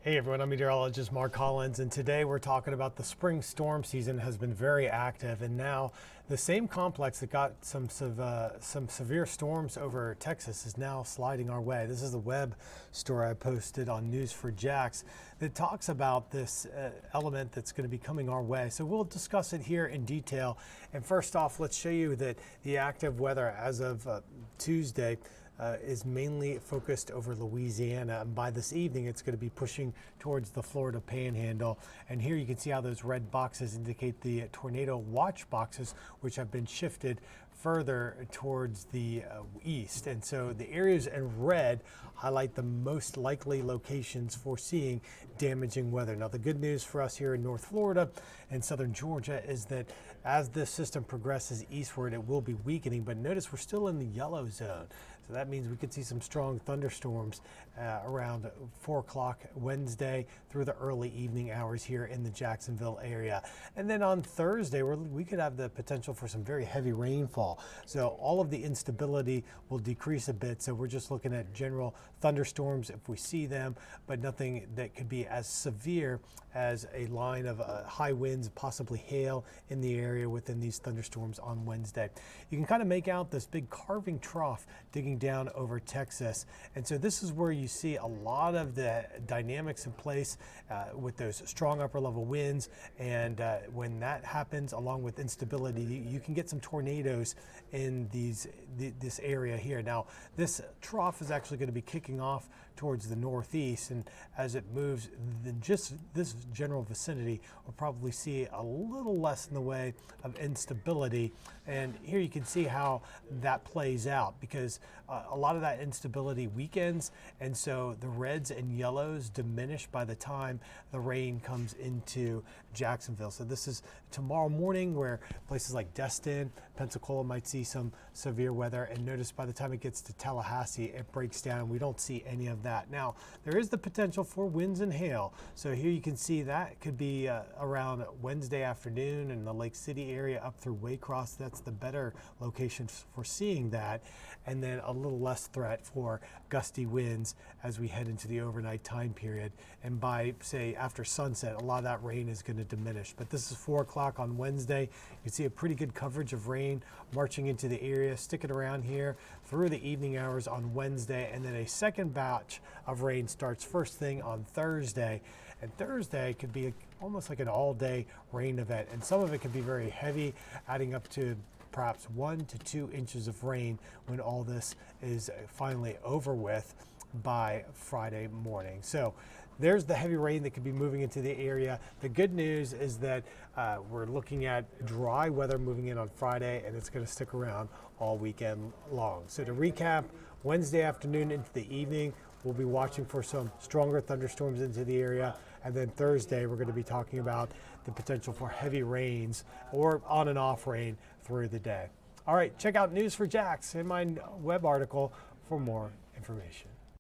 Hey everyone, I'm meteorologist Mark Collins, and today we're talking about the spring storm season has been very active, and now the same complex that got some severe storms over Texas is now sliding our way. This is the web story I posted on News4JAX that talks about this element that's going to be coming our way. So we'll discuss it here in detail. And first off, let's show you that the active weather as of Tuesday is mainly focused over Louisiana, and by this evening it's going to be pushing towards the Florida Panhandle. And here you can see how those red boxes indicate the tornado watch boxes, which have been shifted further towards the east. And so the areas in red highlight the most likely locations for seeing damaging weather. Now the good news for us here in North Florida and southern Georgia is that as this system progresses eastward, it will be weakening, but notice we're still in the yellow zone. So that means we could see some strong thunderstorms around 4 o'clock Wednesday through the early evening hours here in the Jacksonville area. And then on Thursday, we could have the potential for some very heavy rainfall. So all of the instability will decrease a bit. So we're just looking at general thunderstorms if we see them, but nothing that could be as severe as a line of high winds, possibly hail in the area within these thunderstorms on Wednesday. You can kind of make out this big carving trough digging down over Texas. And so this is where you see a lot of the dynamics in place with those strong upper level winds. And when that happens, along with instability, you can get some tornadoes in this area here. Now, this trough is actually going to be kicking off towards the northeast, and as it moves, then just this general vicinity will probably see a little less in the way of instability. And here you can see how that plays out, because a lot of that instability weakens, and so the reds and yellows diminish by the time the rain comes into Jacksonville. So this is tomorrow morning, where places like Destin, Pensacola might see some severe weather, and notice by the time it gets to Tallahassee, it breaks down. We don't see any of that. Now, there is the potential for winds and hail. So here you can see that could be around Wednesday afternoon in the Lake City area up through Waycross. That's the better location for seeing that. And then a little less threat for gusty winds as we head into the overnight time period. And by, say, after sunset, a lot of that rain is going to diminish. But this is 4 o'clock on Wednesday. You can see a pretty good coverage of rain marching into the area, sticking around here through the evening hours on Wednesday. And then a second batch of rain starts first thing on Thursday. And Thursday could be almost like an all-day rain event. And some of it could be very heavy, adding up to perhaps 1 to 2 inches of rain when all this is finally over with by Friday morning. So there's the heavy rain that could be moving into the area. The good news is that we're looking at dry weather moving in on Friday, and it's going to stick around all weekend long. So to recap, Wednesday afternoon into the evening, we'll be watching for some stronger thunderstorms into the area. And then Thursday, we're going to be talking about the potential for heavy rains or on and off rain through the day. All right, check out News4JAX in my web article for more information.